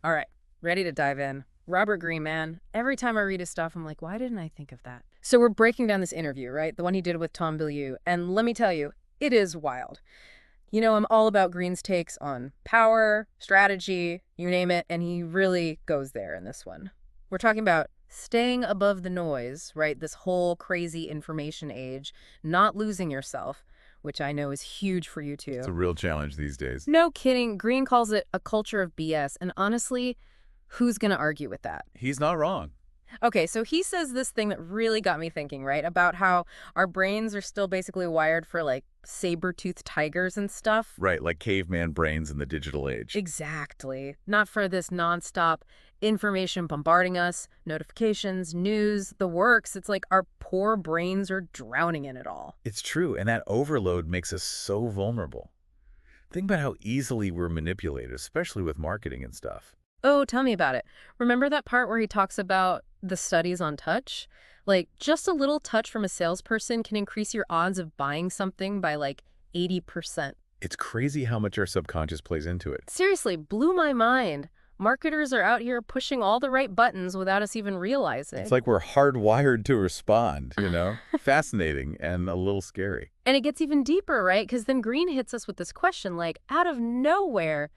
All right, ready to dive in. Robert Greene, man. Every time I read his stuff, I'm like, why didn't I think of that? So we're breaking down this interview, right? The one he did with Tom Bilyeu. And let me tell you, it is wild. I'm all about Greene's takes on power, strategy, you name it, and he really goes there in this one. We're talking about staying above the noise, right? This whole crazy information age, not losing yourself, which I know is huge for you It's too. a real challenge these days. No kidding. Greene calls it a culture of BS. And honestly, who's going to argue with that? He's not wrong. Okay, so he says this thing that really got me thinking, right? About how our brains are still basically wired for like saber-toothed tigers and stuff. Right, like caveman brains in the digital age. Exactly. Not for this nonstop information bombarding us, notifications, news, the works. It's like our poor brains are drowning in it all. It's true, and that overload makes us so vulnerable. Think about how easily we're manipulated, especially with marketing and stuff. Oh, tell me about it. Remember that part where he talks about the studies on touch? Like, just a little touch from a salesperson can increase your odds of buying something by like 80%. It's crazy how much our subconscious plays into it. Seriously, blew my mind. Marketers are out here pushing all the right buttons without us even realizing. It's like we're hardwired to respond, you know? Fascinating and a little scary. And it gets even deeper, right? Because then Greene hits us with this question, like, out of nowhere,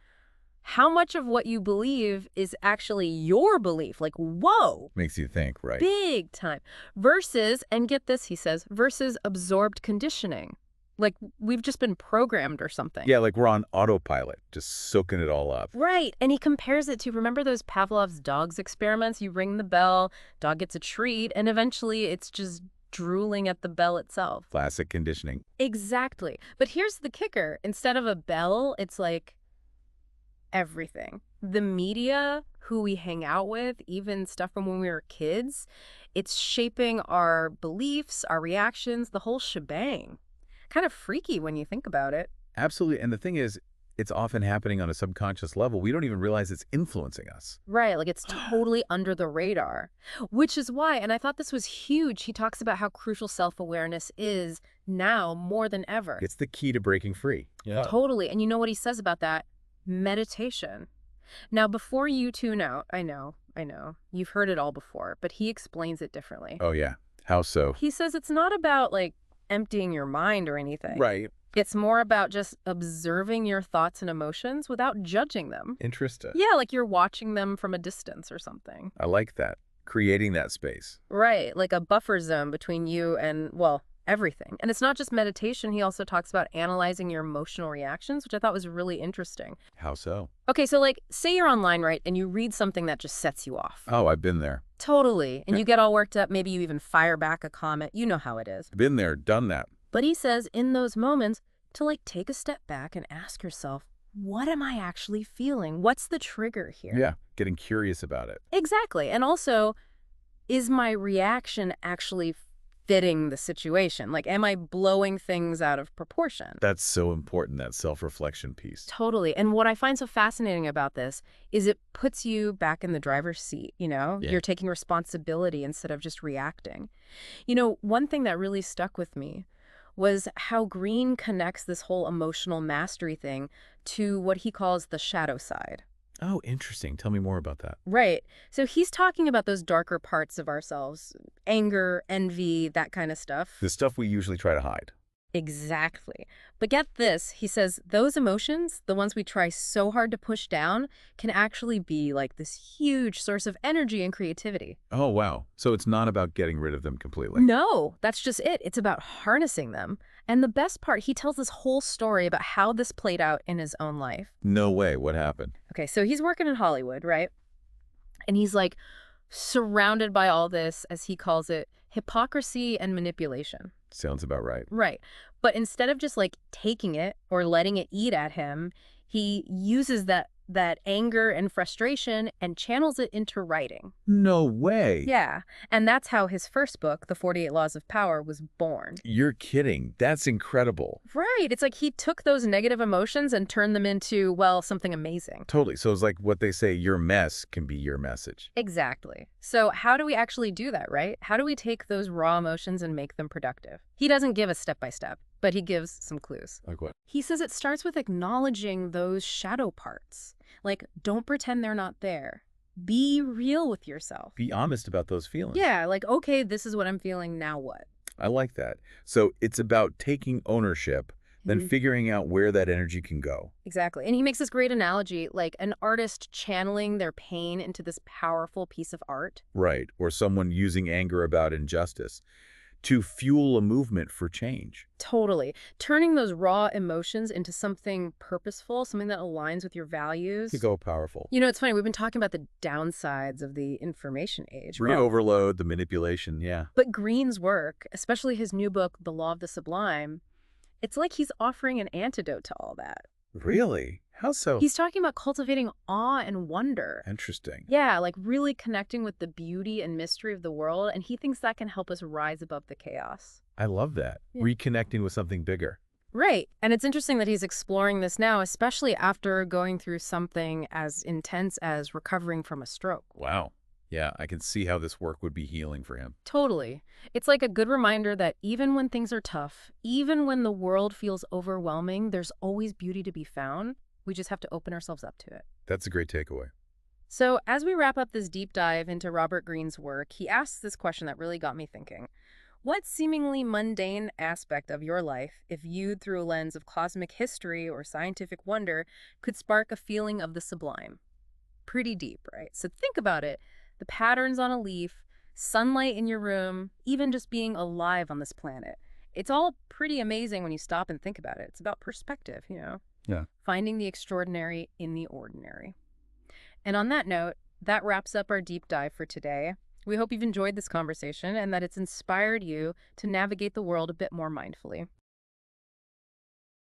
how much of what you believe is actually your belief? Like, whoa, Makes you think, right? big time. Versus, and get this, he says, versus absorbed conditioning. Like, we've just been programmed or something. Yeah, like we're on autopilot, just soaking it all up. Right. And he compares it to, remember those Pavlov's dogs experiments? You ring the bell, dog gets a treat, and eventually it's just drooling at the bell itself. Classic conditioning. Exactly. But here's the kicker. Instead of a bell, it's like everything. The media, who we hang out with, even stuff from when we were kids, it's shaping our beliefs, our reactions, the whole shebang. Kind of freaky when you think about it. Absolutely. And the thing is, it's often happening on a subconscious level. We don't even realize it's influencing us. Right, like it's totally under the radar. Which is why, and I thought this was huge, he talks about how crucial self-awareness is now more than ever. It's the key to breaking free. Yeah. Totally. And you know what he says about that? Meditation. Now, before you tune out, I know, you've heard it all before, but he explains it differently. Oh, yeah. How so? He says it's not about, like, emptying your mind or anything. Right. It's more about just observing your thoughts and emotions without judging them. Interesting. Yeah, like you're watching them from a distance or something. I like that. Creating that space. Right, like a buffer zone between you and, well, everything. And it's not just meditation. He also talks about analyzing your emotional reactions, which I thought was really interesting. How so? Okay, so like, say you're online, right, and you read something that just sets you off. Oh, I've been there. Totally. And you get all worked up. Maybe you even fire back a comment. You know how it is. Been there, done that. But he says in those moments to like take a step back and ask yourself, what am I actually feeling? What's the trigger here? Yeah, getting curious about it. Exactly. And also, is my reaction actually fitting the situation? Like, am I blowing things out of proportion? That's so important, that self-reflection piece. Totally. And what I find so fascinating about this is it puts you back in the driver's seat, Yeah. You're taking responsibility instead of just reacting. One thing that really stuck with me was how Greene connects this whole emotional mastery thing to what he calls the shadow side. Oh, interesting. Tell me more about that. Right. So he's talking about those darker parts of ourselves, anger, envy, that kind of stuff. The stuff we usually try to hide. Exactly. But get this, he says those emotions, the ones we try so hard to push down, can actually be like this huge source of energy and creativity. Oh, wow. So it's not about getting rid of them completely. No, that's just it. It's about harnessing them. And the best part, he tells this whole story about how this played out in his own life. No way. What happened? Okay, so he's working in Hollywood, right? And he's like surrounded by all this, as he calls it, hypocrisy and manipulation. Sounds about right. Right. But instead of just like taking it or letting it eat at him, he uses that anger and frustration and channels it into writing. No way. Yeah. And that's how his first book, The 48 Laws of Power, was born. You're kidding. That's incredible. Right. It's like he took those negative emotions and turned them into, well, something amazing. Totally. So it's like what they say, your mess can be your message. Exactly. So how do we actually do that, right? How do we take those raw emotions and make them productive? He doesn't give us step-by-step, but he gives some clues. Like what? He says it starts with acknowledging those shadow parts. Like, don't pretend they're not there. Be real with yourself. Be honest about those feelings. Yeah, like, okay, this is what I'm feeling, now what? I like that. So it's about taking ownership, then Mhm. figuring out where that energy can go. Exactly. And he makes this great analogy, like an artist channeling their pain into this powerful piece of art. Right. Or someone using anger about injustice to fuel a movement for change. Totally. Turning those raw emotions into something purposeful, something that aligns with your To values. go powerful. You know, it's funny, we've been talking about the downsides of the information age, The overload, the manipulation, yeah. but Greene's work, especially his new book, The Law of the Sublime, it's like he's offering an antidote to all that. Really? How so? He's talking about cultivating awe and wonder. Interesting. Yeah, like really connecting with the beauty and mystery of the world, and he thinks that can help us rise above the chaos. I love that. Yeah. Reconnecting with something bigger. Right. And it's interesting that he's exploring this now, especially after going through something as intense as recovering from a stroke. Wow. Yeah, I can see how this work would be healing for him. Totally. It's like a good reminder that even when things are tough, even when the world feels overwhelming, there's always beauty to be found. We just have to open ourselves up to it. That's a great takeaway. So, as we wrap up this deep dive into Robert Greene's work, he asks this question that really got me thinking. What seemingly mundane aspect of your life, if viewed through a lens of cosmic history or scientific wonder, could spark a feeling of the sublime? Pretty deep, right? So think about it. The patterns on a leaf, sunlight in your room, even just being alive on this planet. It's all pretty amazing when you stop and think about it. It's about perspective, Yeah. finding the extraordinary in the ordinary. And on that note, that wraps up our deep dive for today. We hope you've enjoyed this conversation and that it's inspired you to navigate the world a bit more mindfully.